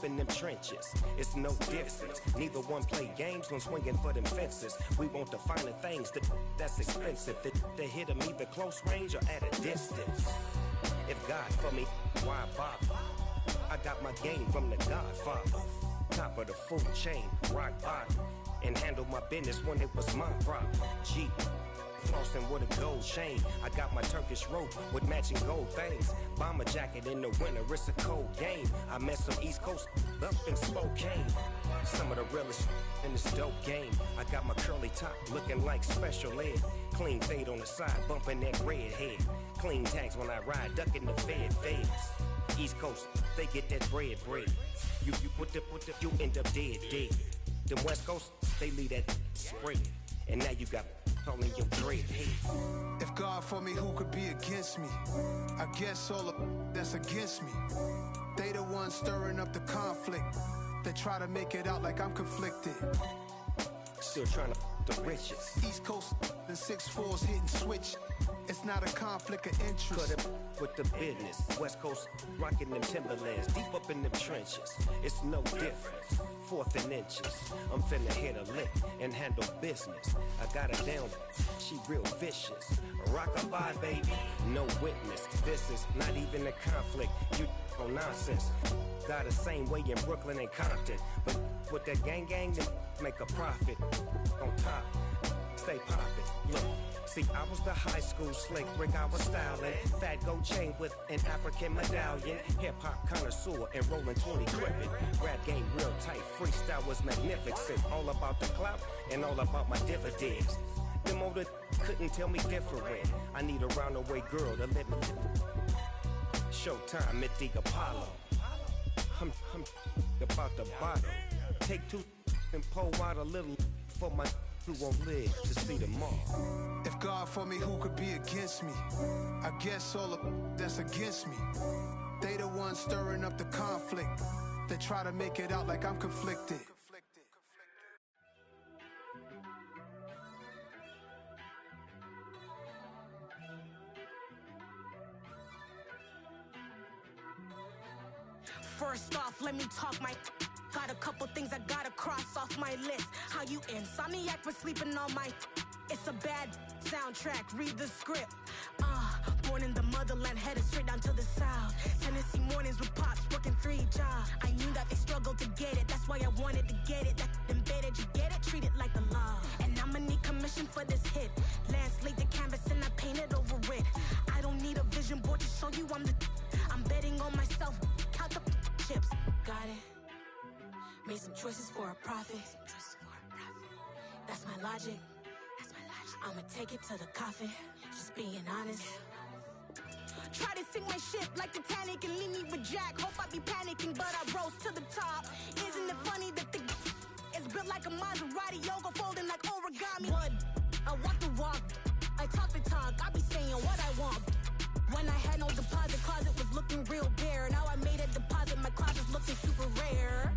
up in them trenches. It's no difference. Neither one play games when swinging for them fences. We want the finer things that's expensive. They hit them either close range or at a distance. If God for me, why bother? I got my game from the Godfather. Top of the food chain, rock bottom. And handle my business when it was my problem. G. Flossing with a gold chain. I got my Turkish rope with matching gold things. Bomber jacket in the winter, it's a cold game. I met some East Coast up in Spokane. Some of the realest in this dope game. I got my curly top looking like special ed. Clean fade on the side, bumping that red head. Clean tags when I ride, ducking the feds. East Coast, they get that bread. You you end up dead. Them West Coast, they leave that spread. And now you got calling your dread head. If God for me, who could be against me? I guess all of that's against me. They the ones stirring up the conflict. They try to make it out like I'm conflicted. Still trying to the riches. East Coast and 6'4's hitting switch. It's not a conflict of interest. Cut it with the business. West Coast rocking them Timberlands, deep up in them trenches. It's no difference. 4th and inches. I'm finna hit a lick and handle business. I got her down, she real vicious. Rock-a-bye, baby, no witness. This is not even a conflict. You on nonsense. Got the same way in Brooklyn and Compton, but with that gang, then make a profit. On top, stay poppin'. Look. See, I was the high school slick Rick, I was styling. Fat gold chain with an African medallion. Hip-hop connoisseur and rolling 20 crippin'. Rap game real tight, freestyle was magnificent. All about the clout and all about my dividends. Them older couldn't tell me different. I need a roundaway girl to let me Showtime at the Apollo. I'm about the bottom. Take 2 and pour out a little for my who won't live to see tomorrow. If God for me, who could be against me? I guess all of that's against me. They the ones stirring up the conflict. They try to make it out like I'm conflicted. First off, let me talk my. Got a couple things I gotta cross off my list. How you insomniac for sleeping on my. It's a bad soundtrack, read the script. Born in the motherland, headed straight down to the south. Tennessee mornings with pops, working 3 jobs. I knew that they struggled to get it, that's why I wanted to get it. That embedded, you get it, treat it like a law. And I'ma need commission for this hit. Lance laid the canvas and I painted over it. I don't need a vision board to show you I'm betting on myself, count the chips. Got it. Made some choices for a profit. That's my logic. I'ma take it to the coffin. Just being honest. Try to sink my ship like Titanic and leave me with Jack. Hope I be panicking, but I rose to the top. Isn't it funny that the is built like a Maserati, yoga folding like origami? What? I walk the walk. I talk the talk. I be saying what I want. When I had no deposit, closet was looking real bare. Now I made a deposit, my closet's looking super rare.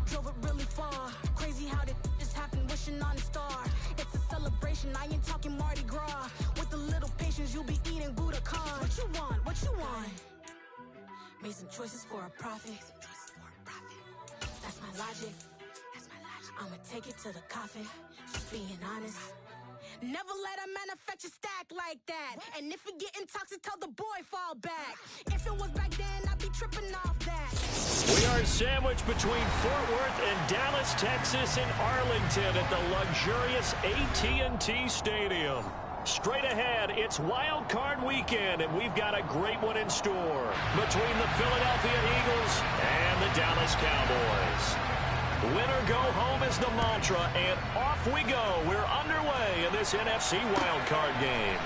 Drove it really far. Crazy how did just happen, wishing on a star. It's a celebration, I ain't talking Mardi Gras. With a little patience, you'll be eating Budokan. What you want? What you want? Made some choices for a profit. That's my logic. I'ma take it to the coffin. Just being honest. Never let a manufacture stack like that. And if it getting toxic, tell the boy fall back. If it was back then, I'd be tripping off that. We are sandwiched between Fort Worth and Dallas, Texas, and Arlington at the luxurious AT&T Stadium. Straight ahead, it's Wild Card Weekend, and we've got a great one in store between the Philadelphia Eagles and the Dallas Cowboys. Win or go home is the mantra, and off we go. We're underway in this NFC wildcard game.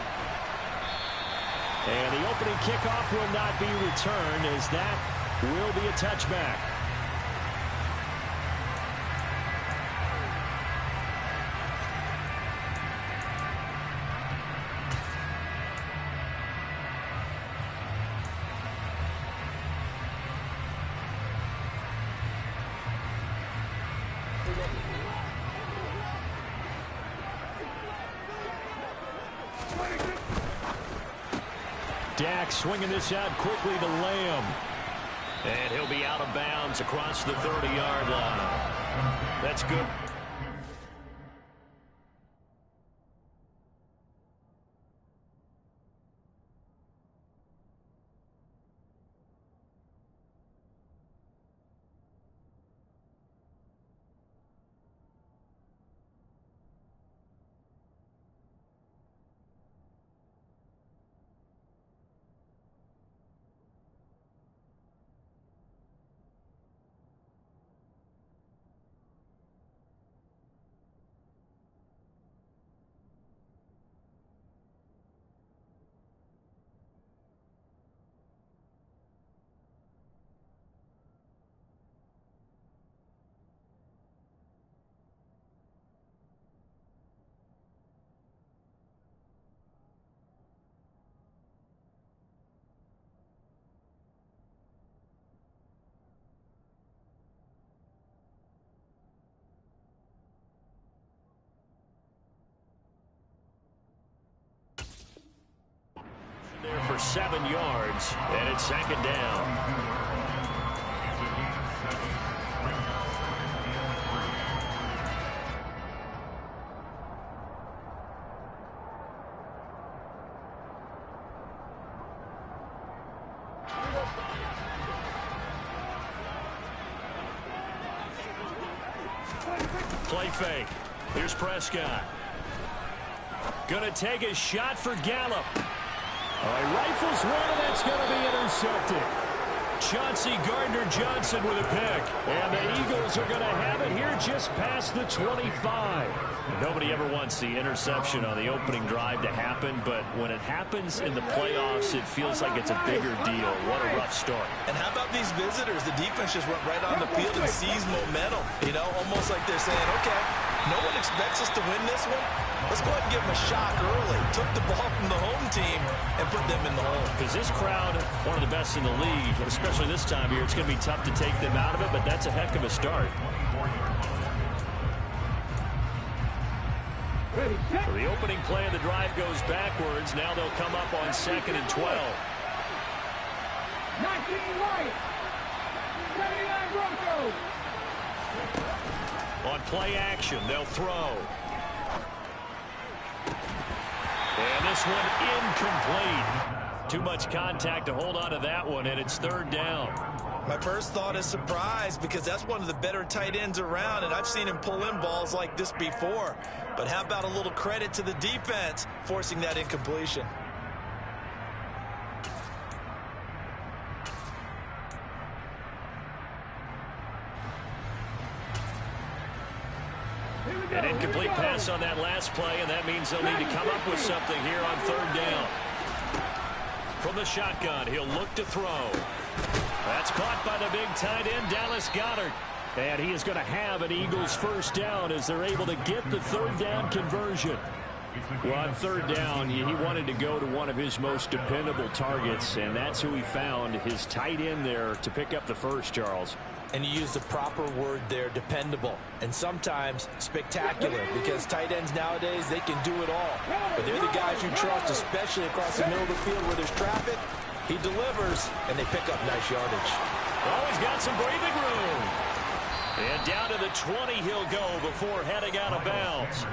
And the opening kickoff will not be returned, as that will be a touchback. Dak swinging this out quickly to Lamb. And he'll be out of bounds across the 30-yard line. That's good. There for 7 yards, and it's second down. Play fake. Here's Prescott. Gonna take a shot for Gallup. Rifles one, and that's going to be intercepted. Chauncey Gardner-Johnson with a pick. And the Eagles are going to have it here just past the 25. Nobody ever wants the interception on the opening drive to happen, but when it happens in the playoffs, it feels like it's a bigger deal. What a rough start. And how about these visitors? The defense just went right on the field and seized momentum. You know, almost like they're saying, okay, no one expects us to win this one. Let's go ahead and give them a shock early. Took the ball from the home team and put them in the hole. Because this crowd, one of the best in the league, especially this time of year, it's going to be tough to take them out of it, but that's a heck of a start. So the opening play of the drive goes backwards. Now they'll come up on 2nd and 12. 19 right. 79 Broncos. On play action, they'll throw. And this one incomplete. Too much contact to hold on to that one, and it's 3rd down. My first thought is surprise, because that's one of the better tight ends around, and I've seen him pull in balls like this before. But how about a little credit to the defense forcing that incompletion? An incomplete pass on that last play, and that means they'll need to come up with something here on 3rd down. From the shotgun, he'll look to throw. That's caught by the big tight end, Dallas Goedert. And he is going to have an Eagles first down as they're able to get the 3rd down conversion. Well, on 3rd down, he wanted to go to one of his most dependable targets, and that's who he found, his tight end there, to pick up the first, Charles. And you use the proper word there, dependable, and sometimes spectacular, because tight ends nowadays, they can do it all. But they're the guys you trust, especially across the middle of the field where there's traffic. He delivers, and they pick up nice yardage. Oh, he's got some breathing room. And down to the 20 he'll go before heading out of bounds.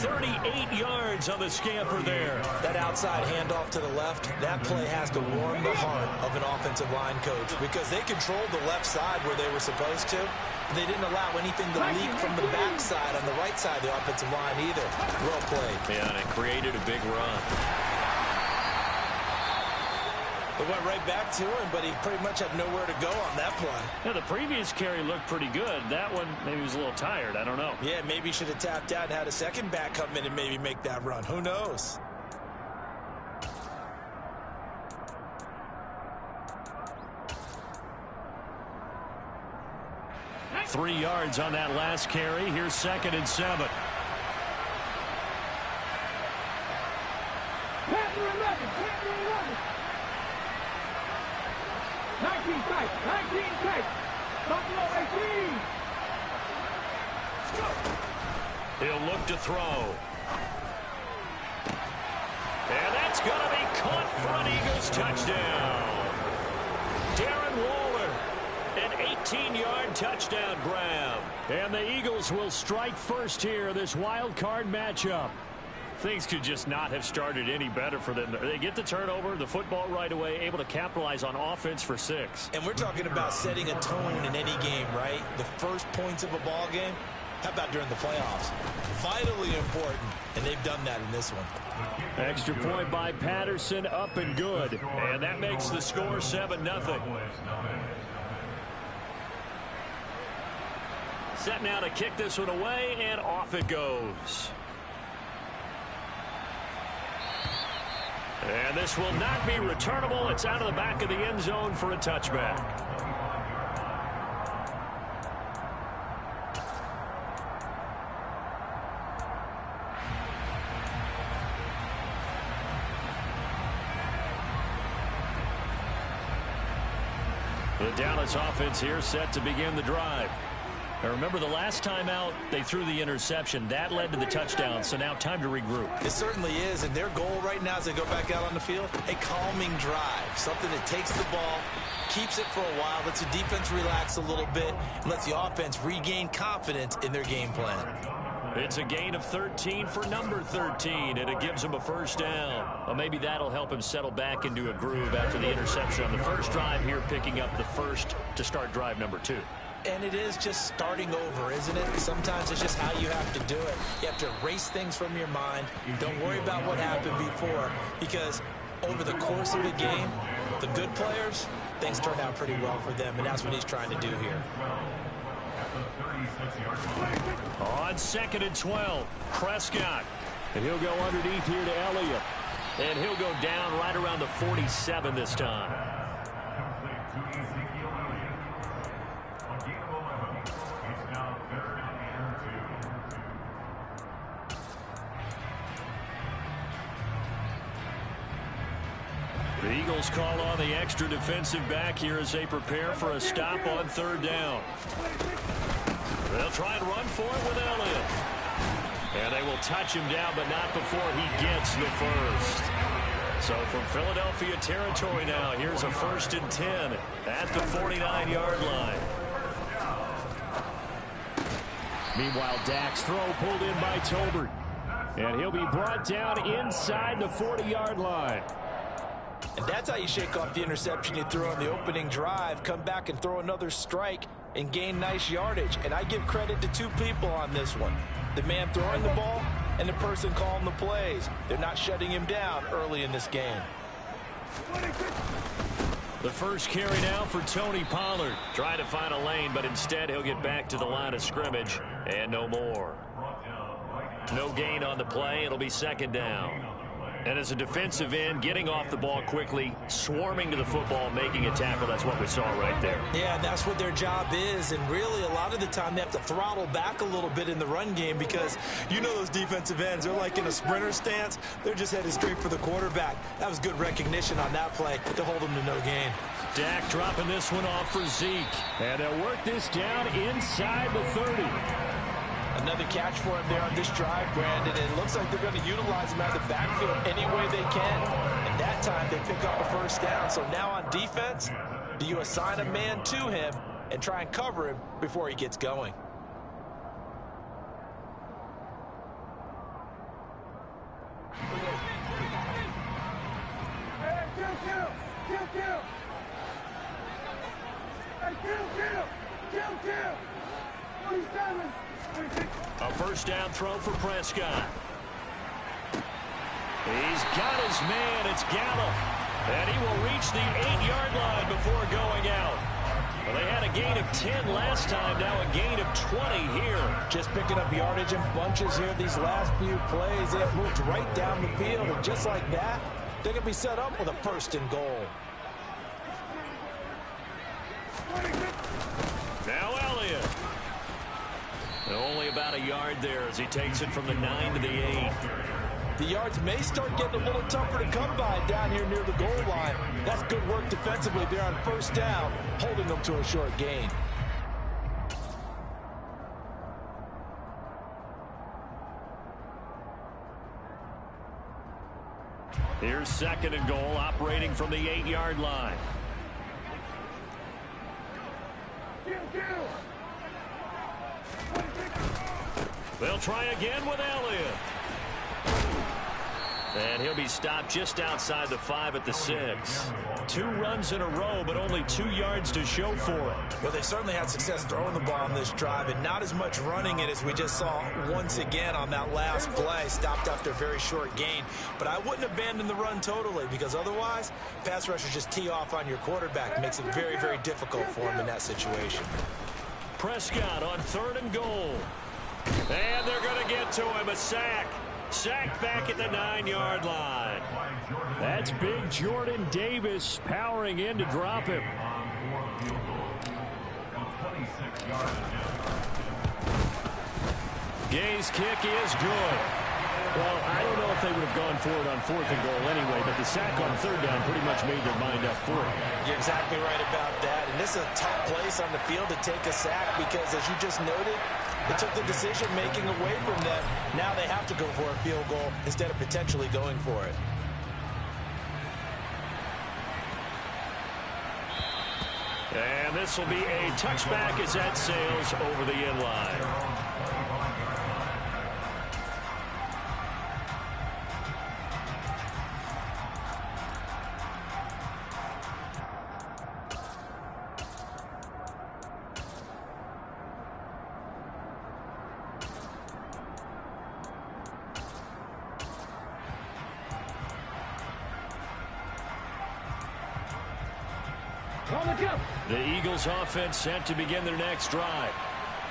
38 yards on the scamper there. That outside handoff to the left, that play has to warm the heart of an offensive line coach, because they controlled the left side where they were supposed to. They didn't allow anything to leak from the backside on the right side of the offensive line either. Well played. Yeah, and it created a big run. It went right back to him, but he pretty much had nowhere to go on that play. Yeah, the previous carry looked pretty good. That one, maybe he was a little tired. I don't know. Yeah, maybe he should have tapped out and had a second back come in and maybe make that run. Who knows? Three yards on that last carry. Here's 2nd and 7. 19 tight, 19 tight. Buffalo 18. He'll look to throw. And that's going to be caught for an Eagles touchdown. Darren Waller 18-yard touchdown grab. And the Eagles will strike first here, this wild card matchup. Things could just not have started any better for them. They get the turnover, the football right away, able to capitalize on offense for 6. And we're talking about setting a tone in any game, right? The first points of a ball game. How about during the playoffs? Vitally important, and they've done that in this one. Extra point by Patterson, up and good. And that makes the score 7-0. Set now to kick this one away, and off it goes. And this will not be returnable. It's out of the back of the end zone for a touchback. The Dallas offense here set to begin the drive. Now remember, the last time out, they threw the interception. That led to the touchdown, so now time to regroup. It certainly is, and their goal right now as they go back out on the field, a calming drive, something that takes the ball, keeps it for a while, lets the defense relax a little bit, and lets the offense regain confidence in their game plan. It's a gain of 13 for number 13, and it gives him a first down. Well, maybe that'll help him settle back into a groove after the interception on the first drive here, picking up the first to start drive number 2. And it is just starting over, isn't it? Sometimes it's just how you have to do it. You have to erase things from your mind. Don't worry about what happened before, because over the course of a game, the good players, things turn out pretty well for them, and that's what he's trying to do here. On 2nd and 12, Prescott. And he'll go underneath here to Elliott. And he'll go down right around the 47 this time. The Eagles call on the extra defensive back here as they prepare for a stop on 3rd down. They'll try and run for it with Elliott. And they will touch him down, but not before he gets the first. So from Philadelphia territory now, here's a 1st and 10 at the 49-yard line. Meanwhile, Dak's throw pulled in by Tolbert. And he'll be brought down inside the 40-yard line. And that's how you shake off the interception you threw on the opening drive, come back and throw another strike and gain nice yardage. And I give credit to 2 people on this one. The man throwing the ball and the person calling the plays. They're not shutting him down early in this game. The first carry now for Tony Pollard. Trying to find a lane, but instead he'll get back to the line of scrimmage and no more. No gain on the play. It'll be 2nd down. And as a defensive end, getting off the ball quickly, swarming to the football, making a tackle, that's what we saw right there. Yeah, and that's what their job is. And really, a lot of the time, they have to throttle back a little bit in the run game because you know those defensive ends, they're like in a sprinter stance. They're just headed straight for the quarterback. That was good recognition on that play to hold them to no gain. Dak dropping this one off for Zeke. And they'll work this down inside the 30. Another catch for him there on this drive, Brandon. And it looks like they're going to utilize him out of the backfield any way they can. And that time they pick up a first down. So now on defense, do you assign a man to him and try and cover him before he gets going? A first down throw for Prescott. He's got his man. It's Gallup. And he will reach the 8-yard line before going out. Well, they had a gain of 10 last time. Now a gain of 20 here. Just picking up yardage in bunches here these last few plays. They have moved right down the field. And just like that, they're going to be set up with a 1st and goal. Now Elliott. Only about a yard there as he takes it from the 9 to the 8. The yards may start getting a little tougher to come by down here near the goal line. That's good work defensively there on 1st down, holding them to a short gain. Here's 2nd and goal, operating from the 8-yard line. They'll try again with Elliott. And he'll be stopped just outside the 5 at the 6. 2 runs in a row, but only 2 yards to show for it. Well, they certainly had success throwing the ball on this drive, and not as much running it as we just saw once again on that last play. Stopped after a very short gain. But I wouldn't abandon the run totally, because otherwise, pass rushers just tee off on your quarterback. It makes it very, very difficult for him in that situation. Prescott on 3rd and goal. And they're going to get to him. A sack. Sacked back at the 9-yard line. That's big Jordan Davis powering in to drop him. Gay's kick is good. Well, I don't know if they would have gone for it on 4th and goal anyway, but the sack on 3rd down pretty much made their mind up for it. You're exactly right about that. And this is a tough place on the field to take a sack because, as you just noted, it took the decision-making away from them. Now they have to go for a field goal instead of potentially going for it. And this will be a touchback as that sails over the end line. The Eagles offense set to begin their next drive.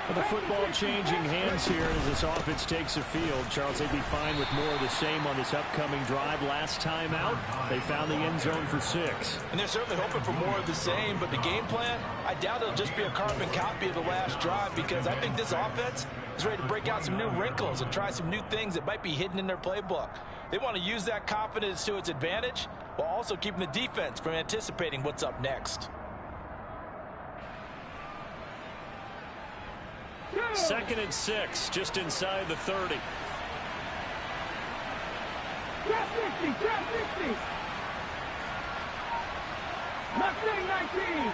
With the football changing hands here as this offense takes the field. Charles, they'd be fine with more of the same on this upcoming drive. Last time out, they found the end zone for 6. And they're certainly hoping for more of the same, but the game plan, I doubt it'll just be a carbon copy of the last drive, because I think this offense is ready to break out some new wrinkles and try some new things that might be hidden in their playbook. They want to use that confidence to its advantage while also keeping the defense from anticipating what's up next. 2nd and 6, just inside the 30. Drop 50, drop 50. Mustang 19.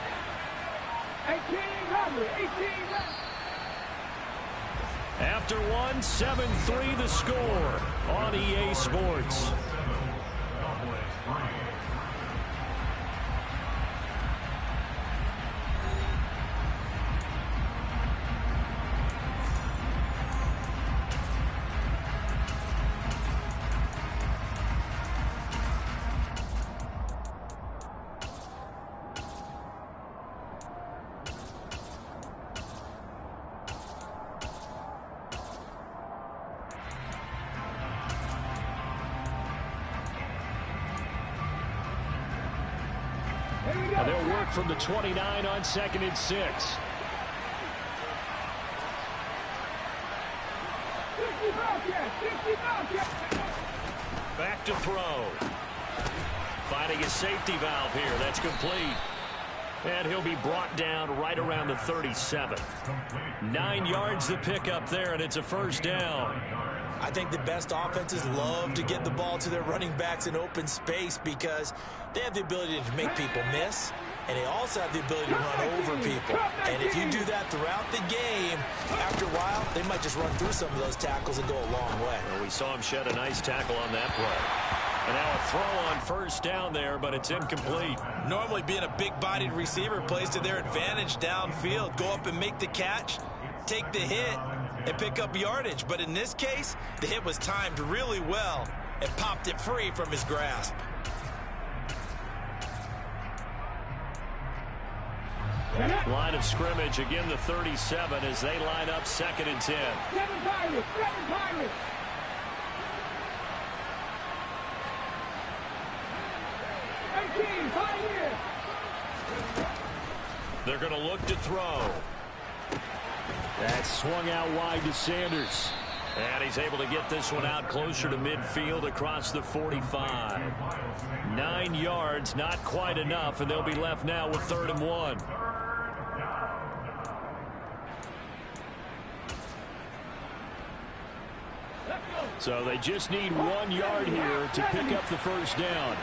18 Robert, 18 left. After 1, 7-3 the score on EA Sports. They'll work from the 29 on 2nd and 6. 50 Back to throw. Finding a safety valve here. That's complete. And he'll be brought down right around the 37. 9 yards to pick up there, and it's a 1st down. I think the best offenses love to get the ball to their running backs in open space because they have the ability to make people miss, and they also have the ability to run over people. And if you do that throughout the game, after a while, they might just run through some of those tackles and go a long way. Well, we saw him shed a nice tackle on that play. And now a throw on 1st down there, but it's incomplete. Normally being a big-bodied receiver plays to their advantage downfield. Go up and make the catch, take the hit, and pick up yardage. But in this case, the hit was timed really well and popped it free from his grasp. Line of scrimmage, again the 37 as they line up 2nd and 10. 7 Pirates, 7 Pirates. 18, Pioneer. They're going to look to throw. That's swung out wide to Sanders. And he's able to get this one out closer to midfield across the 45. 9 yards, not quite enough, and they'll be left now with 3rd and 1. So they just need 1 yard here to pick up the 1st down.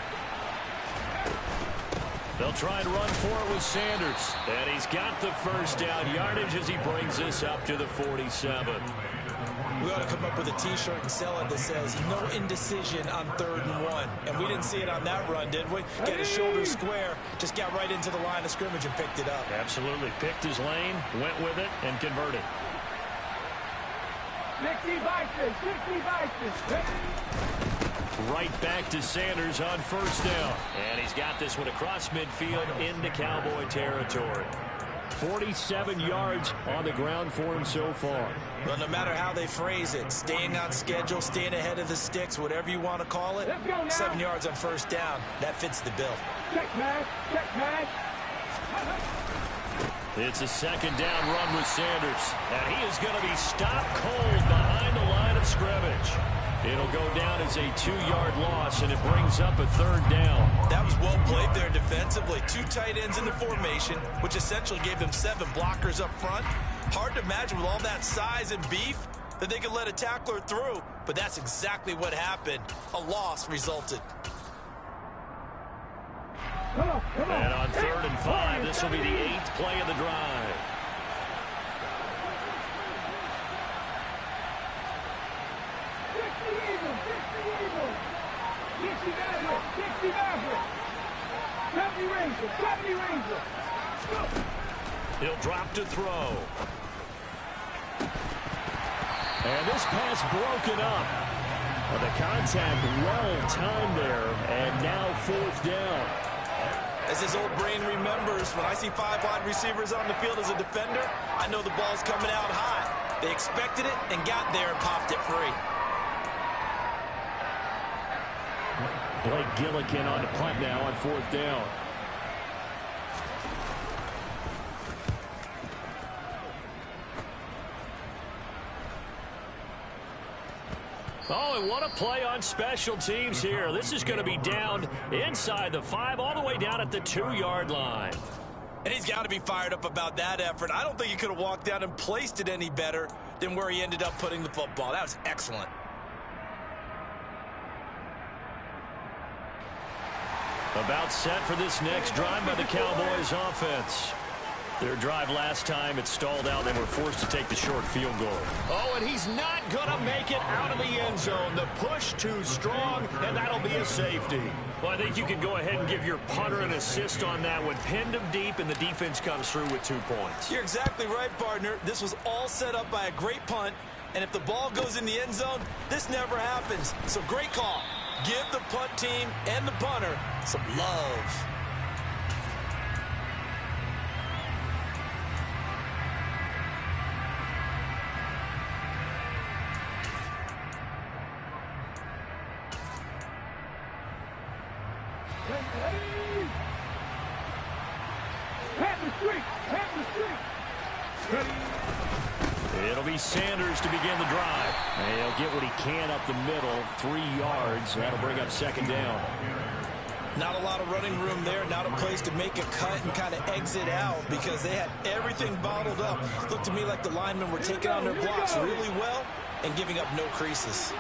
They'll try and run for it with Sanders. And he's got the first down yardage as he brings this up to the 47. We ought to come up with a T-shirt and sell it that says, no indecision on 3rd and 1. And we didn't see it on that run, did we? Get his shoulders square, just got right into the line of scrimmage and picked it up. Absolutely. Picked his lane, went with it, and converted. 60 Vikings, 60 Vikings. Right back to Sanders on first down. And he's got this one across midfield into Cowboy territory. 47 yards on the ground for him so far. Well, no matter how they phrase it, staying on schedule, staying ahead of the sticks, whatever you want to call it, 7 yards on first down, that fits the bill. Check man, check man. It's a second down run with Sanders. And he is going to be stopped cold behind the line of scrimmage. It'll go down as a 2-yard loss, and it brings up a 3rd down. That was well played there defensively. 2 tight ends in the formation, which essentially gave them 7 blockers up front. Hard to imagine with all that size and beef that they could let a tackler through, but that's exactly what happened. A loss resulted. Come on. And on 3rd and 5, this will be the 8th play of the drive. He'll drop to throw. And this pass broken up. Well, the contact well timed there, and now 4th down. As his old brain remembers, when I see 5 wide receivers on the field as a defender, I know the ball's coming out hot. They expected it and got there and popped it free. Blake Gillikin on the punt now on 4th down. Oh, and what a play on special teams here. This is going to be down inside the 5, all the way down at the 2-yard line. And he's got to be fired up about that effort. I don't think he could have walked down and placed it any better than where he ended up putting the football. That was excellent. About set for this next drive by the Cowboys offense. Their drive last time, it stalled out. They were forced to take the short field goal. Oh, and he's not going to make it out of the end zone. The push too strong, and that'll be a safety. Well, I think you can go ahead and give your punter an assist on that one. Pinned him deep, and the defense comes through with 2 points. You're exactly right, partner. This was all set up by a great punt, and if the ball goes in the end zone, this never happens. So great call. Give the punt team and the punter some love. It'll be Sanders to begin the drive. And he'll get what he can up the middle, 3 yards. That'll bring up 2nd down. Not a lot of running room there. Not a place to make a cut and kind of exit out because they had everything bottled up. Looked to me like the linemen were taking on their blocks really well and giving up no creases.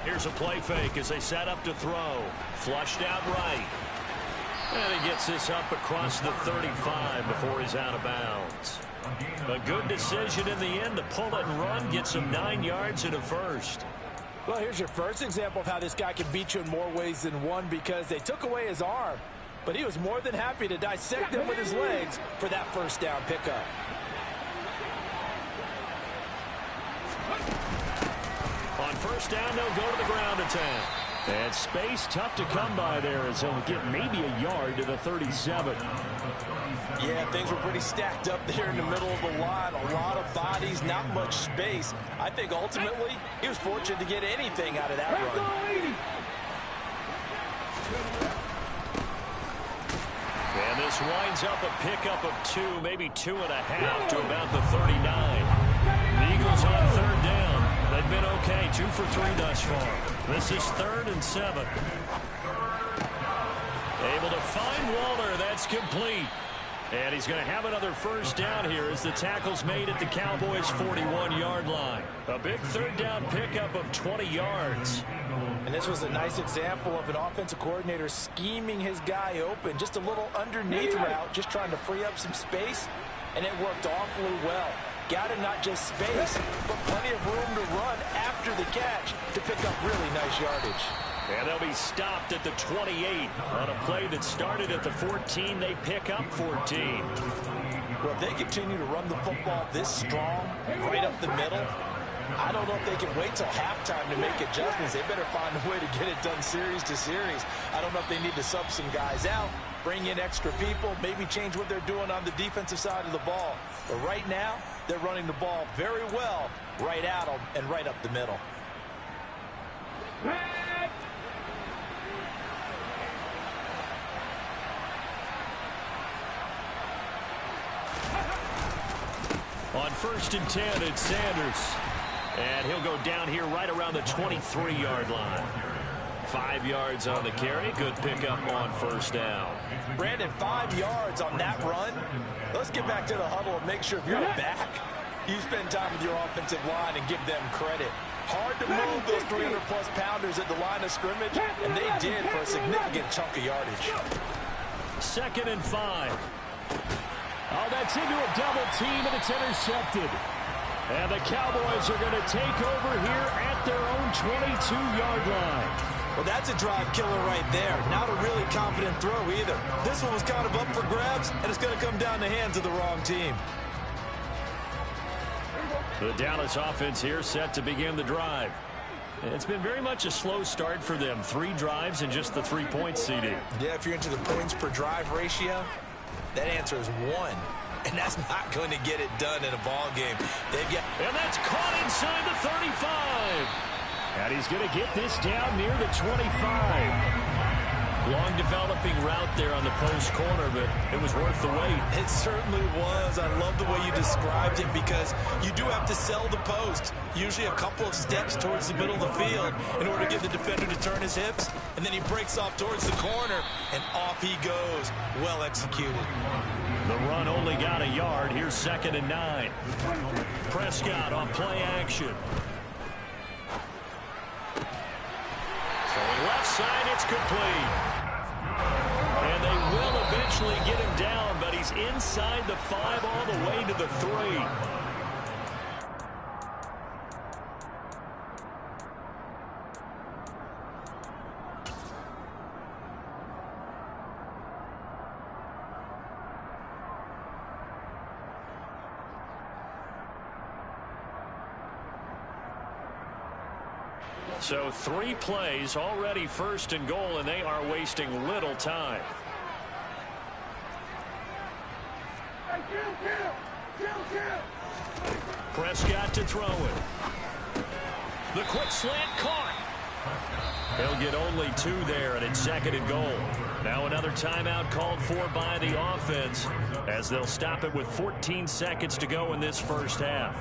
Here's a play fake as they set up to throw. Flushed out right. And he gets this up across the 35 before he's out of bounds. A good decision in the end to pull it and run. Get some 9 yards and a first. Well, here's your first example of how this guy can beat you in more ways than one because they took away his arm. But he was more than happy to dissect him with his legs for that first down pickup. On first down, they'll go to the ground attack. And space tough to come by there as he'll get maybe a yard to the 37. Yeah, things were pretty stacked up there in the middle of the line. A lot of bodies, not much space. I think ultimately he was fortunate to get anything out of that run. And this winds up a pickup of 2, maybe 2.5 to about the 39. The Eagles on 3rd down. They've been okay, 2 for 3 thus far. This is 3rd and 7. Able to find Waller. That's complete. And he's going to have another first down here as the tackle's made at the Cowboys' 41-yard line. A big third down pickup of 20 yards. And this was a nice example of an offensive coordinator scheming his guy open. Just a little underneath route, just trying to free up some space. And it worked awfully well. Got him not just space, but plenty of room to run after the catch to pick up really nice yardage. And they'll be stopped at the 28 on a play that started at the 14. They pick up 14. Well, if they continue to run the football this strong, right up the middle, I don't know if they can wait till halftime to make adjustments. They better find a way to get it done series to series. I don't know if they need to sub some guys out, bring in extra people, maybe change what they're doing on the defensive side of the ball. But right now, they're running the ball very well right at them and right up the middle. On 1st and 10, it's Sanders. And he'll go down here right around the 23-yard line. 5 yards on the carry. Good pickup on first down. Brandon, 5 yards on that run. Let's get back to the huddle and make sure if you're a back, you spend time with your offensive line and give them credit. Hard to move those 300-plus pounders at the line of scrimmage, and they did for a significant chunk of yardage. 2nd and 5. Oh, that's into a double team, and it's intercepted. And the Cowboys are going to take over here at their own 22-yard line. Well, that's a drive killer right there. Not a really confident throw either. This one was kind of up for grabs, and it's going to come down the hands of the wrong team. The Dallas offense here set to begin the drive. It's been very much a slow start for them. 3 drives and just the 3 points, CD. Yeah, if you're into the points per drive ratio, that answer is 1. And that's not going to get it done in a ball game. And that's caught inside the 35. And he's going to get this down near the 25. Long developing route there on the post corner, but it was worth the wait. It certainly was. I love the way you described it because you do have to sell the post. Usually a couple of steps towards the middle of the field in order to get the defender to turn his hips. And then he breaks off towards the corner, and off he goes. Well executed. The run only got a yard. Here's 2nd and 9. Prescott on play action. Throwing left side, it's complete. And they will eventually get him down, but he's inside the 5 all the way to the 3. So 3 plays, already 1st and goal, and they are wasting little time. Prescott to throw it. The quick slant caught. They'll get only 2 there, and it's 2nd and goal. Now another timeout called for by the offense as they'll stop it with 14 seconds to go in this first half.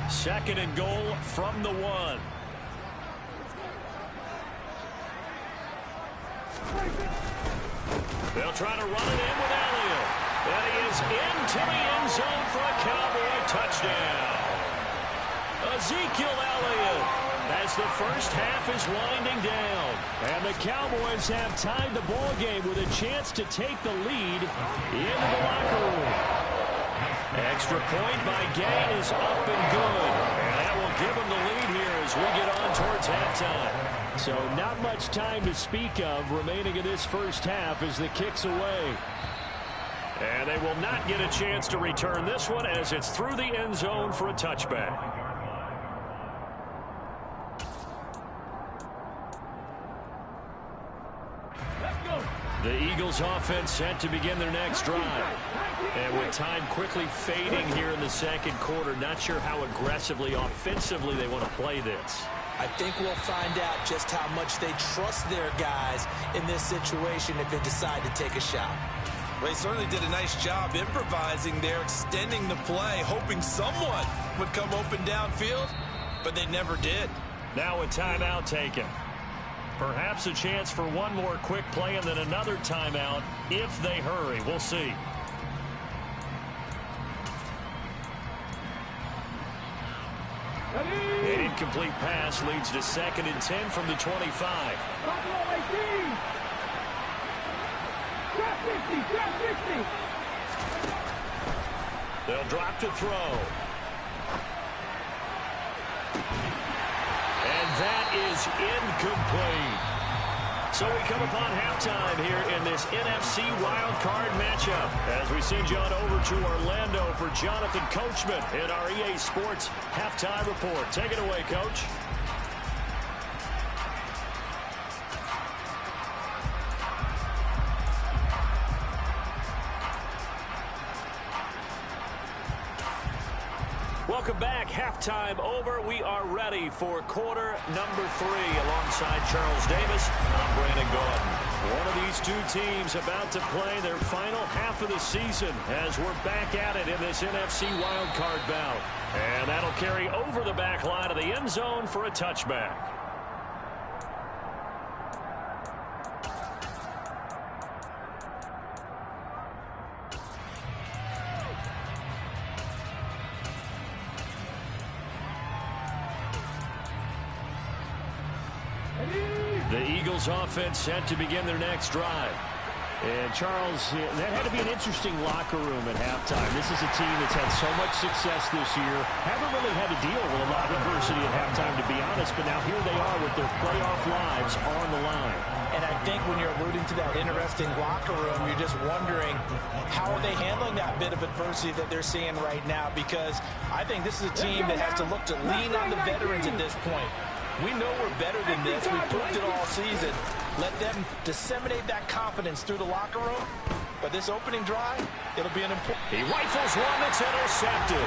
2nd and goal from the 1. They'll try to run it in with Elliott. And he is into the end zone for a Cowboy touchdown. Ezekiel Elliott as the first half is winding down. And the Cowboys have tied the ball game with a chance to take the lead into the locker room. Extra point by Gay is up and good. And that will give them the lead here as we get on towards halftime. So not much time to speak of remaining in this first half as the kick's away. And they will not get a chance to return this one as it's through the end zone for a touchback. The Eagles offense set to begin their next drive. And with time quickly fading here in the second quarter, not sure how aggressively, offensively they want to play this. I think we'll find out just how much they trust their guys in this situation if they decide to take a shot. Well, they certainly did a nice job improvising there, extending the play, hoping someone would come open downfield. but they never did. Now a timeout taken. Perhaps a chance for one more quick play and then another timeout if they hurry. We'll see. An incomplete pass leads to 2nd and 10 from the 25. They'll drop to throw. And that is incomplete. So we come upon halftime here in this NFC wildcard matchup as we send you on over to Orlando for Jonathan Coachman in our EA Sports halftime report. Take it away, Coach. Welcome back. Halftime over. We are ready for quarter number 3. Alongside Charles Davis, I'm Brandon Gordon. One of these two teams about to play their final half of the season as we're back at it in this NFC wildcard bout. And that'll carry over the back line of the end zone for a touchback. The Eagles offense set to begin their next drive. And Charles, that had to be an interesting locker room at halftime. This is a team that's had so much success this year. Haven't really had to deal with a lot of adversity at halftime, to be honest. But now here they are with their playoff lives on the line. And I think when you're alluding to that interesting locker room, you're just wondering how are they handling that bit of adversity that they're seeing right now? Because I think this is a team that has to look to lean on the veterans at this point. We know we're better than this. We've proved it all season. Let them disseminate that confidence through the locker room. But this opening drive, it'll be an important... He rifles one that's intercepted.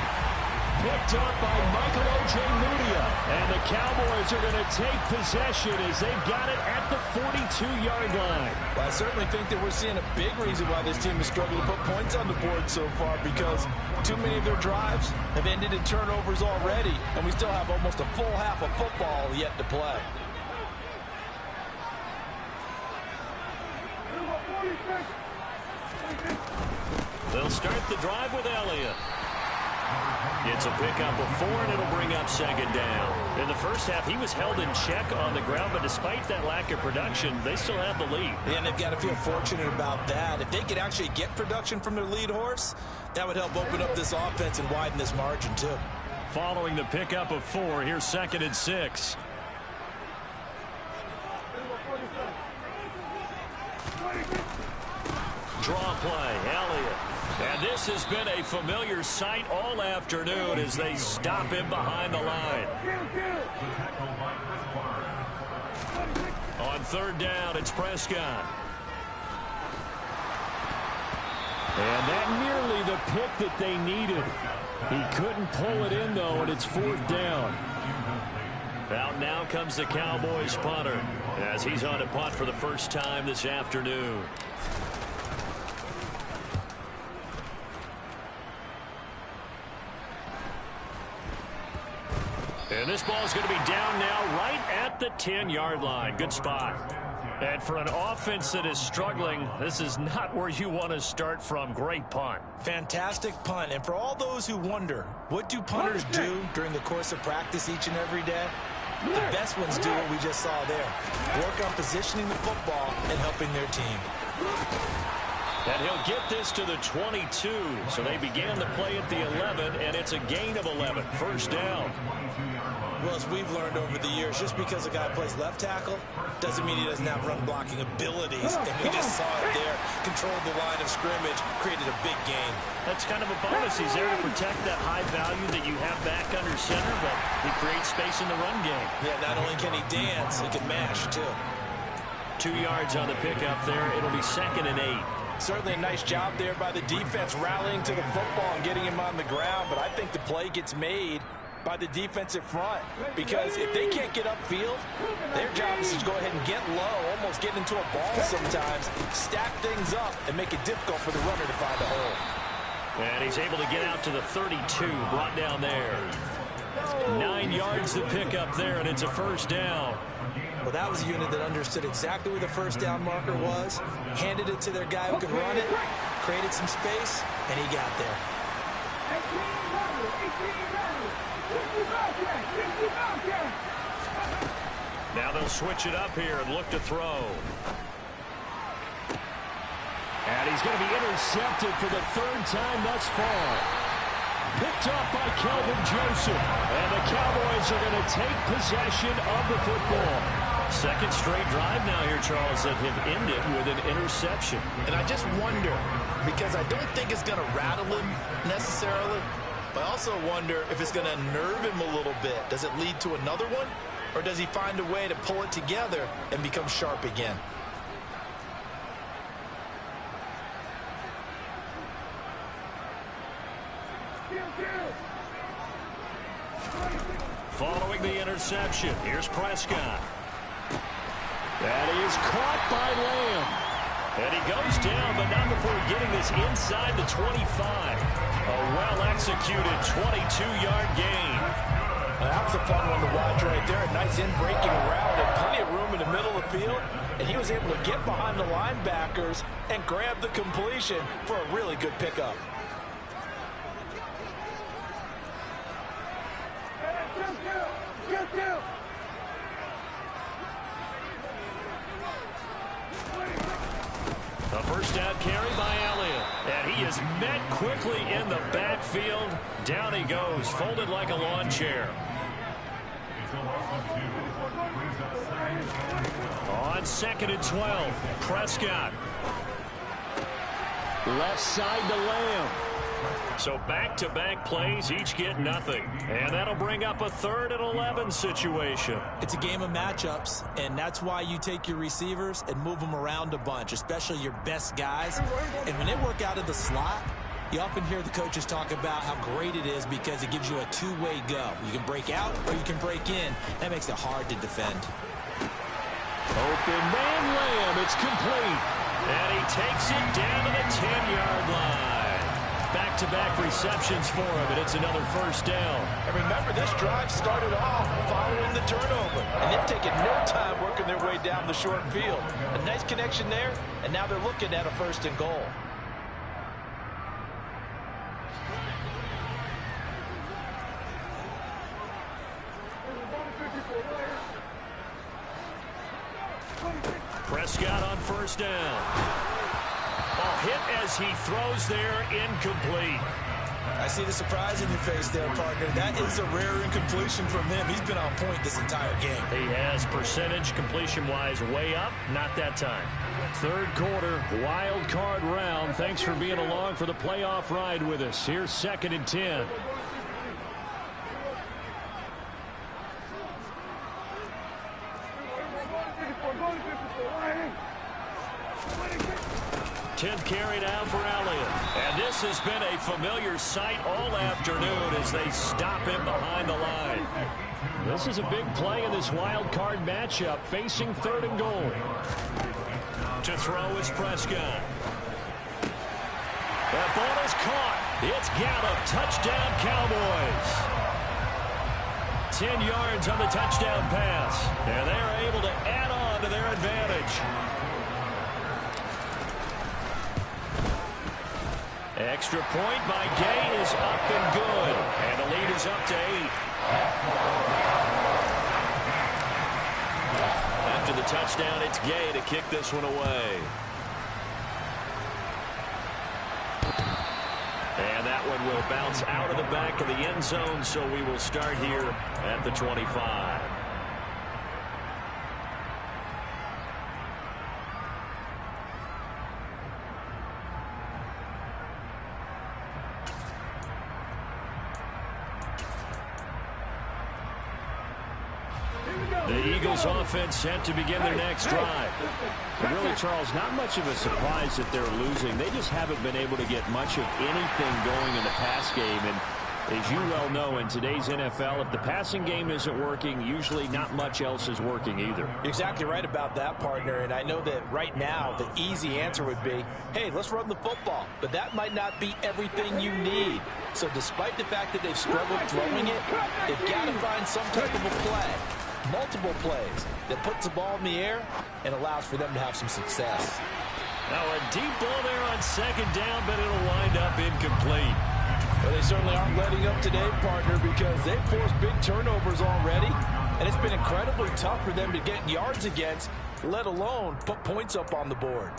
Picked up by Michael Ojemudia. And the Cowboys are going to take possession as they've got it at the 42-yard line. Well, I certainly think that we're seeing a big reason why this team is struggling to put points on the board so far, because too many of their drives have ended in turnovers already, and we still have almost a full half of football yet to play. They'll start the drive with Elliott. It's a pickup of 4, and it'll bring up 2nd down. In the first half, he was held in check on the ground, but despite that lack of production, they still have the lead. And they've got to feel fortunate about that. If they could actually get production from their lead horse, that would help open up this offense and widen this margin, too. Following the pickup of 4, here's 2nd and 6. Draw play, Elliott. And this has been a familiar sight all afternoon as they stop him behind the line. On 3rd down, it's Prescott. And that nearly the pick that they needed. He couldn't pull it in, though, and it's 4th down. Out now comes the Cowboys punter as he's on a punt for the first time this afternoon. And this ball is going to be down now right at the 10-yard line. Good spot. And for an offense that is struggling, this is not where you want to start from. Great punt. Fantastic punt. And for all those who wonder, what do punters do during the course of practice each and every day? The best ones do what we just saw there. Work on positioning the football and helping their team. And he'll get this to the 22. So they began the play at the 11, and it's a gain of 11. First down. Well, as we've learned over the years, just because a guy plays left tackle doesn't mean he doesn't have run blocking abilities. And we just saw it there. Controlled the line of scrimmage, created a big gain. That's kind of a bonus. He's there to protect that high value that you have back under center, but he creates space in the run game. Yeah, not only can he dance, he can mash, too. 2 yards on the pickup there. It'll be 2nd and 8. Certainly a nice job there by the defense rallying to the football and getting him on the ground, but I think the play gets made by the defensive front, because if they can't get upfield, their job is to go ahead and get low, almost get into a ball sometimes, stack things up, and make it difficult for the runner to find a hole. And he's able to get out to the 32, brought down there. 9 yards to pick up there, and it's a first down. Well, that was a unit that understood exactly where the first down marker was, handed it to their guy who could run it, created some space, and he got there. Now they'll switch it up here and look to throw. And he's going to be intercepted for the third time thus far. Picked up by Kelvin Joseph. And the Cowboys are going to take possession of the football. Second straight drive now here, Charles, that have ended with an interception. And I just wonder, because I don't think it's going to rattle him necessarily, but I also wonder if it's going to unnerve him a little bit. Does it lead to another one? Or does he find a way to pull it together and become sharp again? Following the interception, here's Prescott. That is caught by Lamb. And he goes down, but not before getting this inside the 25. A well-executed 22-yard gain. That was a fun one to watch right there. A nice in-breaking route and plenty of room in the middle of the field. And he was able to get behind the linebackers and grab the completion for a really good pickup. A first down carry by Elliott. And he is met quickly in the backfield. Down he goes, folded like a lawn chair. On 2nd and 12, Prescott. Left side to Lamb. So back-to-back plays, each get nothing. And that'll bring up a 3rd and 11 situation. It's a game of matchups, and that's why you take your receivers and move them around a bunch, especially your best guys. And when they work out of the slot, you often hear the coaches talk about how great it is because it gives you a two-way go. You can break out or you can break in. That makes it hard to defend. Open man Lamb, it's complete. And he takes it down to the 10-yard line. Back-to-back receptions for him, and it's another first down. And remember, this drive started off following the turnover. And they've taken no time working their way down the short field. A nice connection there, and now they're looking at a 1st and goal. Prescott on first down. Ball hit as he throws there, incomplete. I see the surprise in your face there, partner. That is a rare incompletion from him. He's been on point this entire game. He has percentage completion-wise way up, not that time. 3rd quarter, wild card round. Thanks for being along for the playoff ride with us. Here's 2nd and 10. Tenth carry now for Elliott. And this has been a familiar sight all afternoon as they stop him behind the line. This is a big play in this wild card matchup, facing 3rd and goal. To throw is Prescott. That ball is caught. It's Gallup. Touchdown, Cowboys. 10 yards on the touchdown pass. And they're able to add on to their advantage. Extra point by Gay is up and good. And the lead is up to 8. After the touchdown, it's Gay to kick this one away. And that one will bounce out of the back of the end zone, so we will start here at the 25. The Eagles offense set to begin their next drive. And really, Charles, not much of a surprise that they're losing. They just haven't been able to get much of anything going in the pass game. And As you well know, in today's NFL, if the passing game isn't working, usually not much else is working either. You're exactly right about that, partner. And I know that right now the easy answer would be, hey, let's run the football. But that might not be everything you need. So despite the fact that they've struggled throwing it, they've got to find some type of a play, multiple plays, that puts the ball in the air and allows for them to have some success. Now a deep ball there on second down, but it'll wind up incomplete. Well, they certainly aren't letting up today, partner, because they've forced big turnovers already, and it's been incredibly tough for them to get yards against, let alone put points up on the board.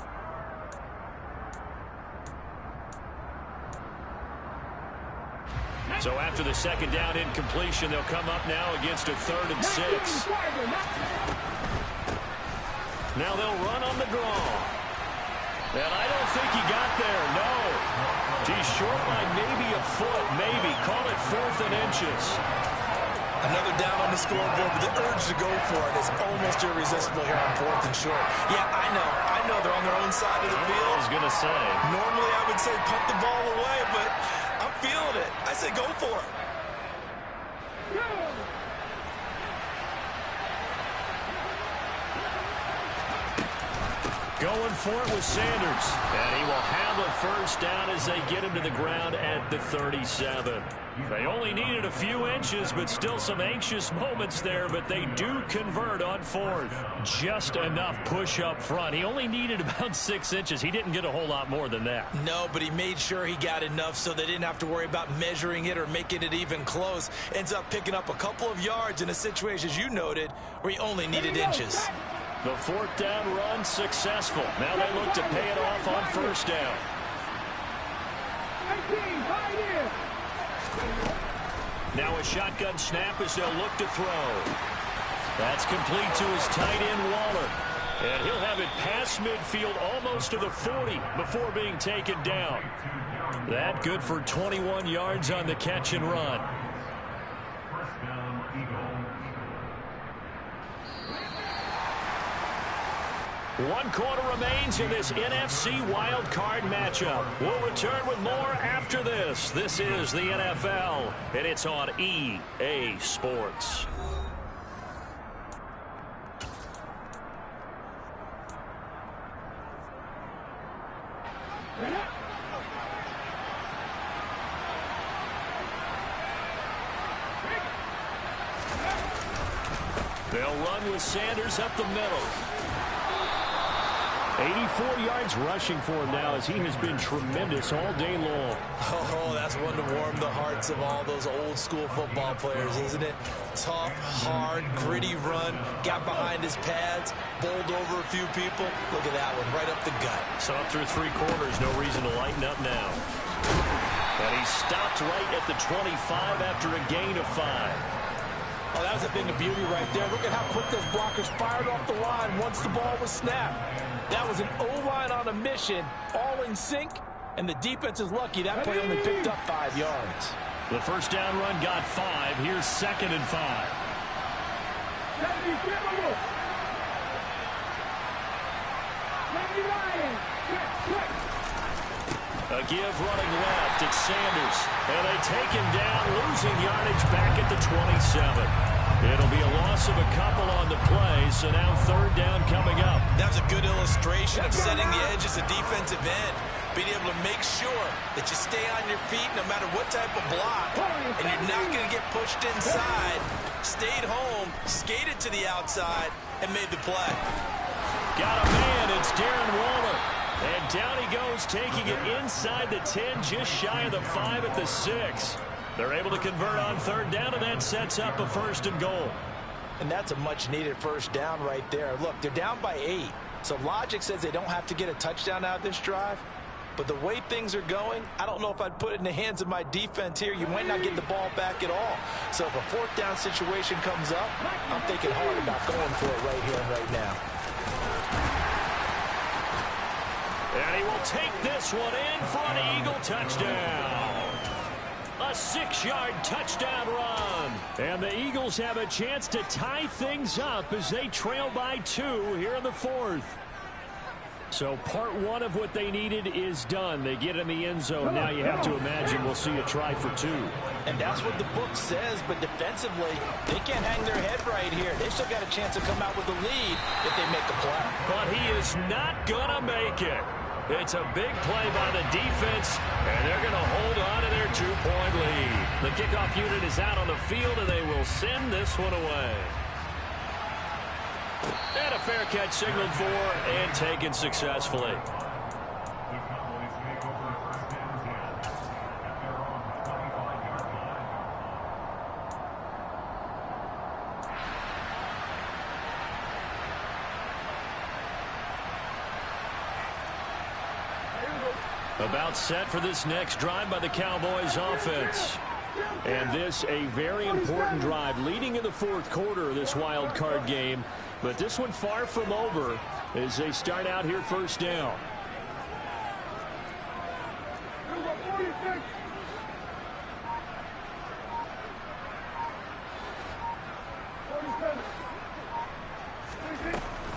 So after the second down incompletion, they'll come up now against a 3rd and 6. Now they'll run on the draw. And I don't think he got there, no. He's short by maybe a foot, maybe. Call it 4th and inches. Another down on the scoreboard, but the urge to go for it is almost irresistible here on 4th and short. Yeah, I know they're on their own side of the field. I was going to say. Normally I would say punt the ball away, but I'm feeling it. I say go for it. Going for it with Sanders. And he will have a first down as they get him to the ground at the 37. They only needed a few inches, but still some anxious moments there, but they do convert on 4th. Just enough push up front. He only needed about 6 inches. He didn't get a whole lot more than that. No, but he made sure he got enough so they didn't have to worry about measuring it or making it even close. Ends up picking up a couple of yards in a situation, as you noted, where he only needed inches. The 4th down run successful. Now they look to pay it off on 1st down. Now a shotgun snap as they'll look to throw. That's complete to his tight end, Waller. And he'll have it past midfield almost to the 40 before being taken down. That good for 21 yards on the catch and run. One quarter remains in this NFC wildcard matchup. We'll return with more after this. This is the NFL, and it's on EA Sports. They'll run with Sanders up the middle. 84 yards rushing for him now as he has been tremendous all day long. Oh, that's one to warm the hearts of all those old school football players, isn't it? Tough, hard, gritty run, got behind his pads, bowled over a few people. Look at that one, right up the gut. So up through 3 quarters, no reason to lighten up now. And he stopped right at the 25 after a gain of 5. Oh, that was a thing of beauty right there. Look at how quick those blockers fired off the line once the ball was snapped. That was an O-line on a mission, all in sync, and the defense is lucky that play only picked up 5 yards. The first down run got 5. Here's 2nd and 5. A give running left. It's Sanders. And they take him down, losing yardage back at the 27. It'll be a loss of a couple on the play, so now 3rd down coming up. That was a good illustration of setting the edge as a defensive end. Being able to make sure that you stay on your feet no matter what type of block, and you're not going to get pushed inside. Stayed home, skated to the outside, and made the play. Got a man. It's Darren Waller. And down he goes, taking it inside the 10, just shy of the 5 at the 6. They're able to convert on 3rd down, and that sets up a 1st and goal. And that's a much-needed first down right there. Look, they're down by 8, so logic says they don't have to get a touchdown out of this drive. But the way things are going, I don't know if I'd put it in the hands of my defense here. You might not get the ball back at all. So if a 4th down situation comes up, I'm thinking hard about going for it right here and right now. And he will take this one in for an Eagle touchdown. A 6-yard touchdown run. And the Eagles have a chance to tie things up as they trail by 2 here in the 4th. So part one of what they needed is done. They get in the end zone. Now you have to imagine we'll see a try for two. And that's what the book says, but defensively, they can't hang their head right here. They've still got a chance to come out with the lead if they make a play. But he is not going to make it. It's a big play by the defense, and they're going to hold on to their 2-point lead. The kickoff unit is out on the field, and they will send this one away. And a fair catch signaled for and taken successfully. About set for this next drive by the Cowboys offense. And this a very important drive leading in the fourth quarter of this wild card game. But this one far from over as they start out here first down.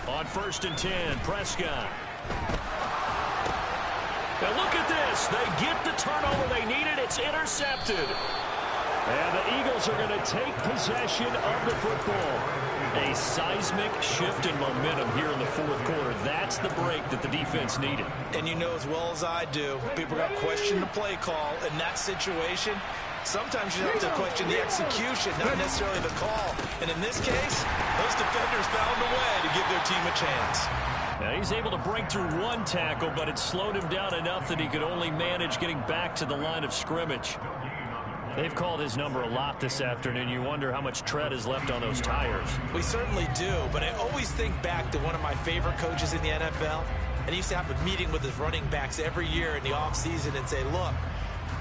On 1st and 10, Prescott. Now look at this. They get the turnover they needed. It's intercepted. And the Eagles are going to take possession of the football. A seismic shift in momentum here in the fourth quarter. That's the break that the defense needed. And you know as well as I do, people got to question the play call. In that situation, sometimes you have to question the execution, not necessarily the call. And in this case, those defenders found a way to give their team a chance. Now he's able to break through one tackle, but it slowed him down enough that he could only manage getting back to the line of scrimmage. They've called his number a lot this afternoon. You wonder how much tread is left on those tires. We certainly do, but I always think back to one of my favorite coaches in the NFL. And he used to have a meeting with his running backs every year in the offseason and say, look,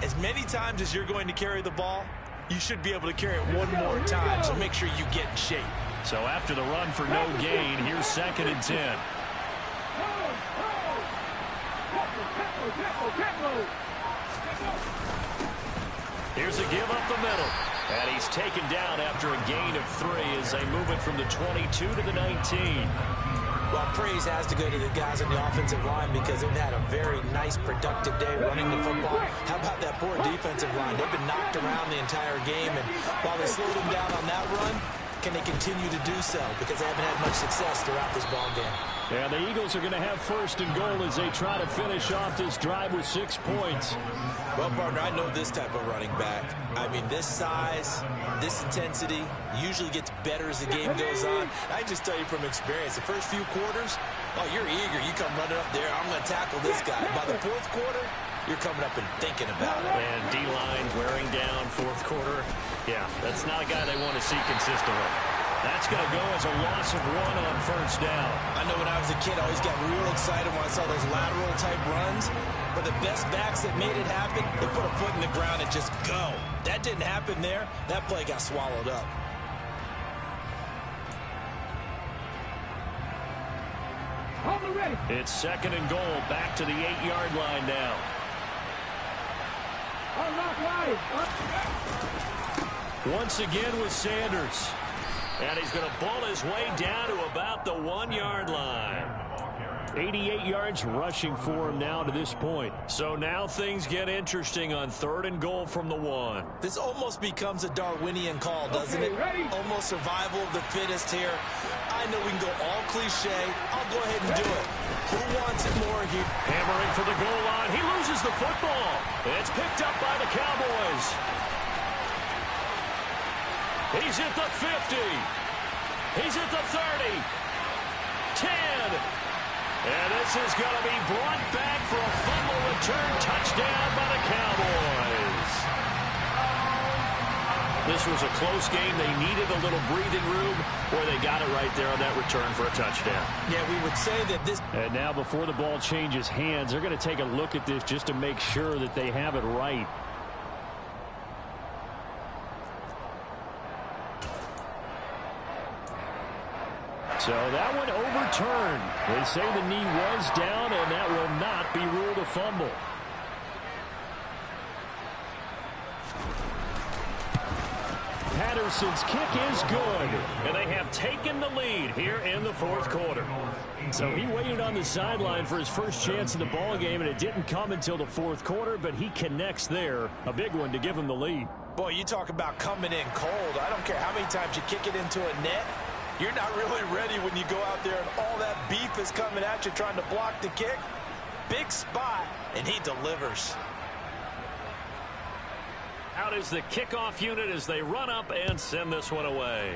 as many times as you're going to carry the ball, you should be able to carry it one more time, so make sure you get in shape. So after the run for no gain, here's 2nd and 10. Here's a give up the middle. And he's taken down after a gain of 3 as they move it from the 22 to the 19. Well, praise has to go to the guys on the offensive line because they've had a very nice, productive day running the football. How about that poor defensive line? They've been knocked around the entire game, and while they slowed them down on that run, can they continue to do so? Because they haven't had much success throughout this ball game. Yeah, the Eagles are going to have 1st and goal as they try to finish off this drive with 6 points. Well, partner, I know this type of running back. I mean, this size, this intensity usually gets better as the game goes on. I just tell you from experience, the first few quarters, oh, you're eager. You come running up there, I'm going to tackle this guy. By the 4th quarter, you're coming up and thinking about it. And D-line wearing down 4th quarter. Yeah, that's not a guy they want to see consistently. That's going to go as a loss of 1 on 1st down. I know when I was a kid, I always got real excited when I saw those lateral-type runs. But the best backs that made it happen, they put a foot in the ground and just go. That didn't happen there. That play got swallowed up. It's 2nd and goal. Back to the 8-yard line now. Once again with Sanders. And he's going to ball his way down to about the 1-yard line. 88 yards rushing for him now to this point. So now things get interesting on 3rd and goal from the 1. This almost becomes a Darwinian call, doesn't it? Almost survival of the fittest here. I know we can go all cliche. I'll go ahead and do it. Who wants it more here? Hammering for the goal line. He loses the football. It's picked up by the Cowboys. He's at the 50. He's at the 30. 10. And this is going to be brought back for a fumble return touchdown by the Cowboys. This was a close game. They needed a little breathing room. Boy, they got it right there on that return for a touchdown. Yeah, we would say that this... And now before the ball changes hands, they're going to take a look at this just to make sure that they have it right. So that one overturned. They say the knee was down, and that will not be ruled a fumble. Patterson's kick is good. And they have taken the lead here in the fourth quarter. So he waited on the sideline for his first chance in the ball game, and it didn't come until the fourth quarter, but he connects there. A big one to give him the lead. Boy, you talk about coming in cold. I don't care how many times you kick it into a net. You're not really ready when you go out there and all that beef is coming at you trying to block the kick. Big spot, and he delivers. Out is the kickoff unit as they run up and send this one away.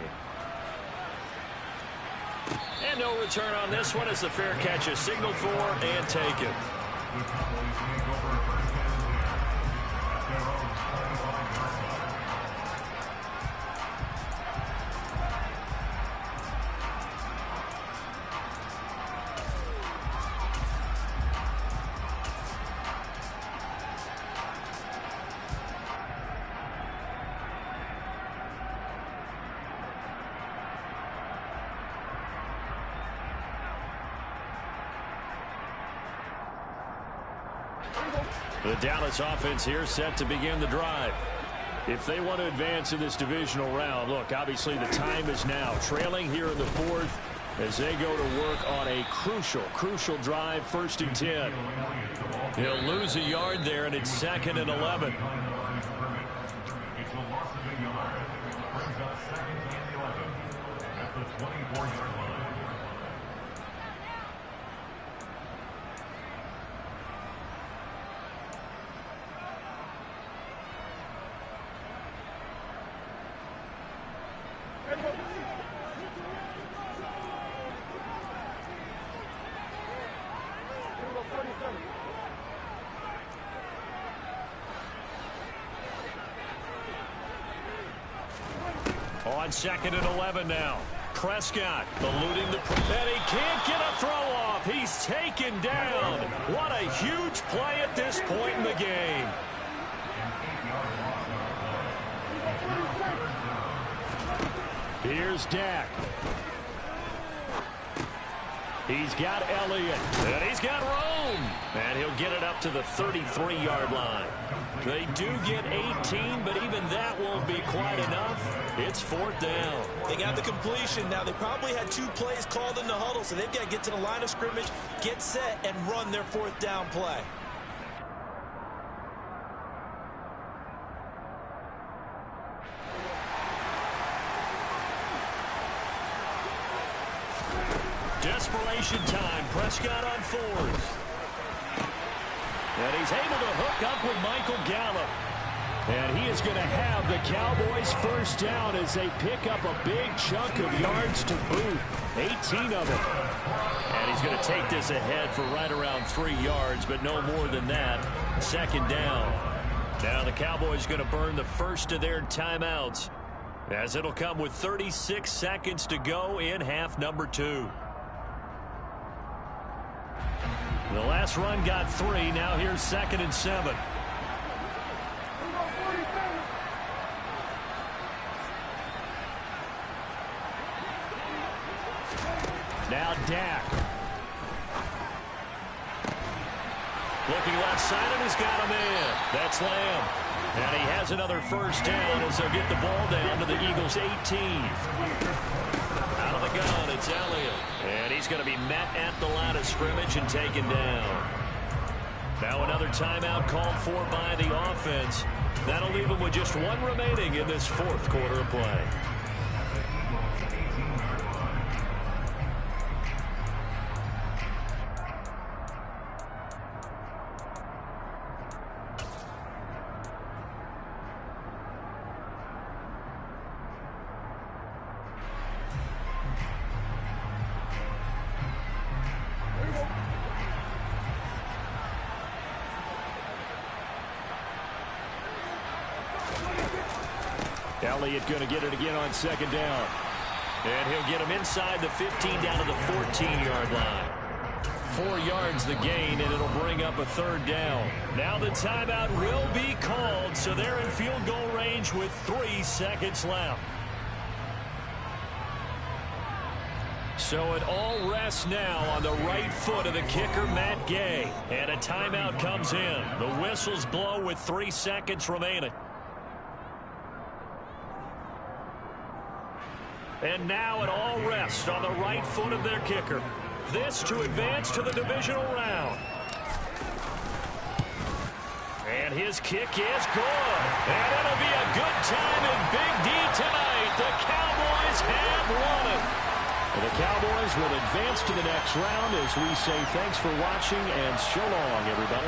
And no return on this one as the fair catch is signaled for and taken. The Dallas offense here set to begin the drive. If they want to advance in this divisional round, look, obviously the time is now. Trailing here in the fourth as they go to work on a crucial drive, 1st and 10. He'll lose a yard there, and it's 2nd and 11. On 2nd and 11 now. Prescott eluding the and he can't get a throw off. He's taken down. What a huge play at this point in the game. Here's Dak. He's got Elliott. And he's got Rome. And he'll get it up to the 33-yard line. They do get 18, but even that won't be quite enough. It's 4th down. They got the completion. Now, they probably had 2 plays called in the huddle, so they've got to get to the line of scrimmage, get set, and run their 4th down play. Desperation time. Prescott on 4th. And he's able to hook up with Michael Gallup. And he is going to have the Cowboys 1st down as they pick up a big chunk of yards to boot. 18 of them. And he's going to take this ahead for right around 3 yards, but no more than that. 2nd down. Now the Cowboys going to burn the first of their timeouts, as it'll come with 36 seconds to go in half number 2. The last run got 3. Now here's 2nd and 7. Now Dak. Looking left side, and he's got him in. That's Lamb. And he has another 1st down as they'll get the ball down to the Eagles' 18. Out of the gun, it's Elliott. And he's going to be met at the line of scrimmage and taken down. Now another timeout called for by the offense. That'll leave them with just 1 remaining in this 4th quarter of play. Elliott going to get it again on 2nd down. And he'll get him inside the 15 down to the 14-yard line. 4 yards the gain, and it'll bring up a 3rd down. Now the timeout will be called, so they're in field goal range with 3 seconds left. So it all rests now on the right foot of the kicker, Matt Gay. And a timeout comes in. The whistles blow with 3 seconds remaining. And now it all rests on the right foot of their kicker. This to advance to the divisional round. And his kick is good. And it'll be a good time in Big D tonight. The Cowboys have won it. And the Cowboys will advance to the next round as we say thanks for watching and so long, everybody.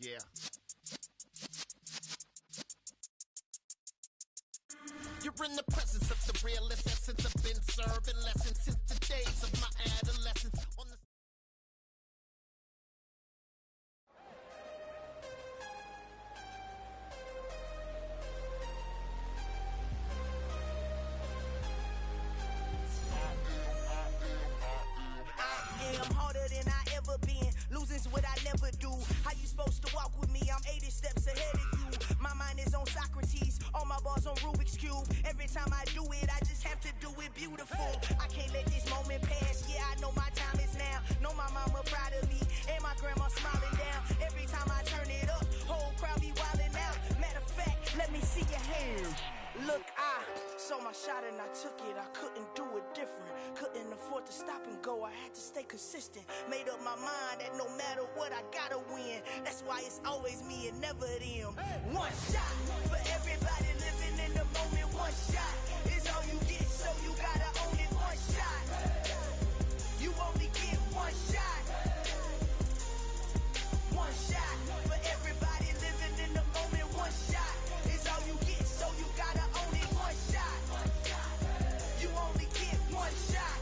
Yeah. You're in the presence of the realest essence. I've been serving lessons since the days of my adolescence. On the I'm harder than I ever been. Losing's what I never do. How you supposed to walk with me? I'm 80 steps ahead of you. My mind is on Socrates. All my bars on Rubik's Cube. Every time I do it, I just have to do it beautiful. I can't let this moment pass. Yeah, I know my time is now. Know my mama proud of me. And my grandma smiling down. Every time I turn it up, whole crowd be wilding out. Matter of fact, let me see your hands. Look, I saw my shot and I took it. I couldn't do it different. Couldn't afford to stop and go. I had to stay consistent. Made up my mind that no matter what, I gotta win. That's why it's always me and never them. One shot for everybody living in the moment. One shot is all you get, so you gotta own it. One shot. You only get one shot. One shot for everybody living in the moment. One shot is all you get, so you gotta own it. One shot. You only get one shot.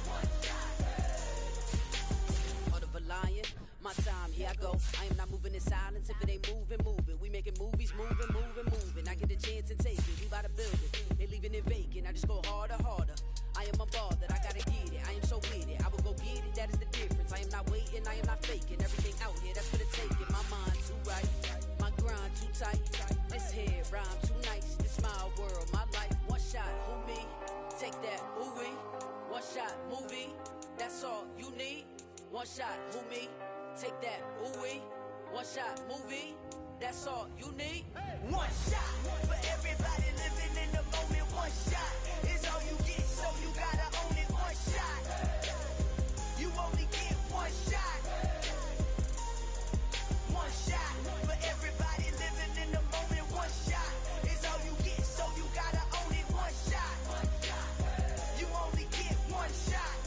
Heart of a lion, my time, here I go. I am not moving in silence. If it ain't moving, moving. We making movies, moving, moving, moving. I get a chance and take it. We bout to build it. They leaving it vacant. I just go harder, harder. I am a ball that I gotta get it. I am so with it. I will go get it. That is the difference. I am not waiting. I am not faking. Everything out here, that's for the taking. My mind too right. My grind too tight. This head rhyme too nice. This my world, my life. One shot, who me? Take that, ooh wee. One shot, movie. That's all you need. One shot, who me? Take that, ooh wee. One shot, movie. That's all you need. One shot for everybody living in the moment. One shot is all you get, so you gotta own it. One shot. You only get one shot. One shot for everybody living in the moment. One shot is all you get, so you gotta own it. One shot. You only get one shot.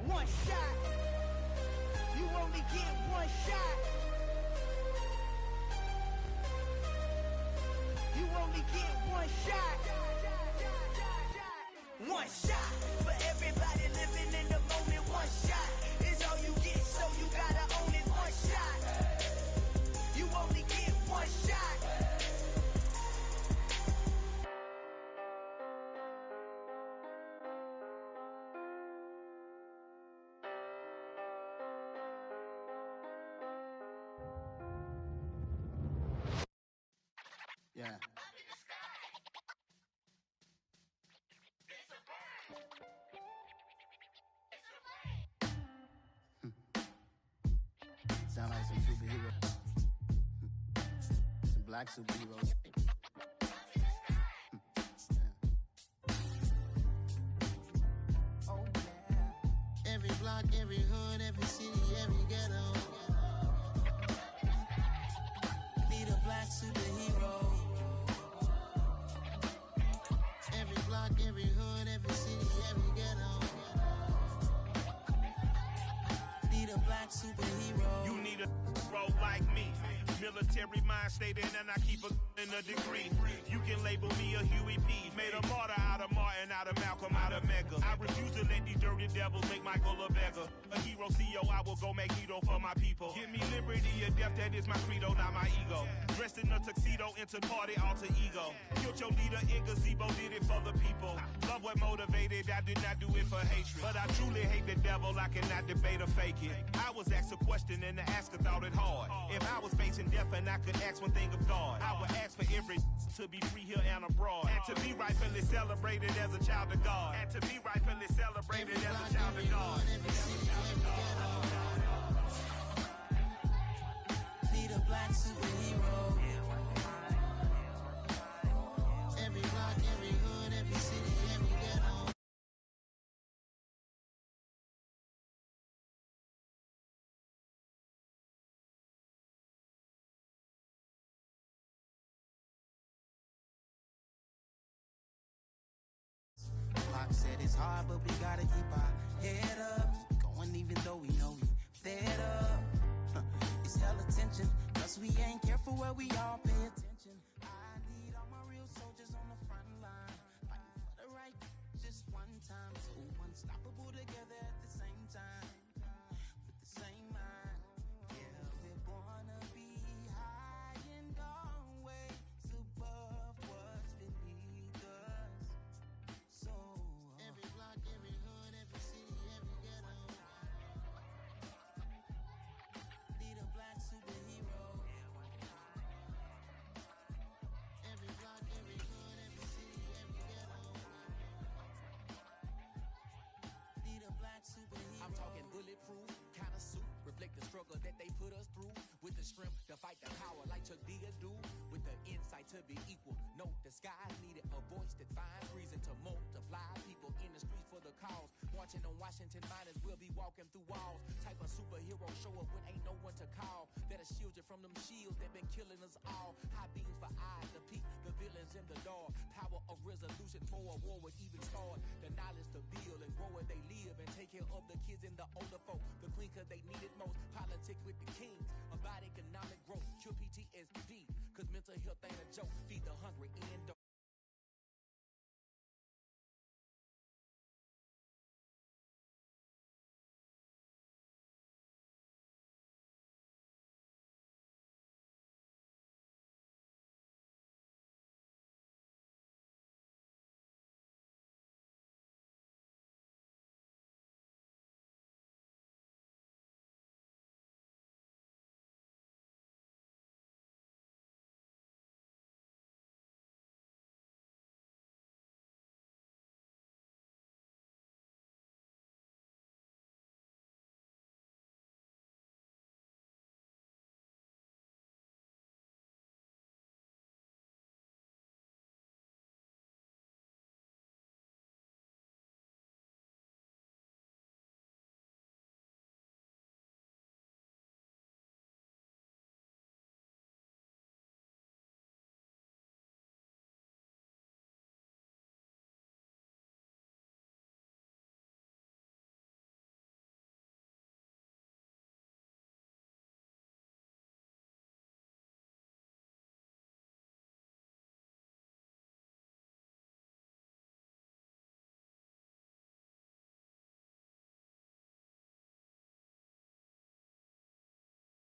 One shot. You only get one shot. You only get one shot. One shot for everybody living in the moment. One shot is all you get, so you gotta own it. One shot. You only get one shot. Yeah. Sound like some superheroes. Some black superheroes. every hood, every city, every ghetto. Need a black superhero. Every block, every hood, every city, every ghetto. Need a black superhero. You need a role like me. Military mind stated, and I keep in a degree. You can label me a Huey P. Made a martyr out of Martin, out of Malcolm, out of Mega. I refuse to let these dirty devils make Michael a beggar. A hero CEO, I will go Magneto for my people. Give me liberty or death, that is my credo, not my ego. Dressed in a tuxedo, entered party, alter ego. Killed your leader in gazebo, did it for the people. Love what motivated, I did not do it for hatred. But I truly hate the devil, I cannot debate or fake it. I was asked a question and the asker thought it hard. If I was facing death and I could ask one thing of God, I would ask for every to be free here and abroad, and to be rightfully celebrated as a child of God, and to be rightfully celebrated as a child of God. Need a black superhero. Every block, every hood, every city, every ghetto. Pac said it's hard, but we gotta keep our head up. Going even though we know we fed up. It's hella tension, cause we ain't careful where we all pay attention. I need all my real soldiers on the front line, fighting for the right just one time. So unstoppable together at the same time, with the same mind. Yeah, we're born to be high and always above what's beneath us. So every block, every hood, every city, every ghetto. Need a black superhero. Every block, every hood, every city, every ghetto. Need a black superhero. I'm talking bulletproof kind of suit, reflect the struggle that they put us through, with the strength to fight the power like Chuck D do, with the insight to be equal. Note the sky needed a voice that finds reason to multiply people in the streets for the cause. Marching on Washington miners will be walking through walls. Type of superhero show up when ain't no one to call. That'll shield you from them shields that been killing us all. High beams for eyes to peek the villains in the dark. Power of resolution for a war would even start. The knowledge to build and grow where they live and take care of the kids and the older folk. The clean cause they need it most. Politics with the kings.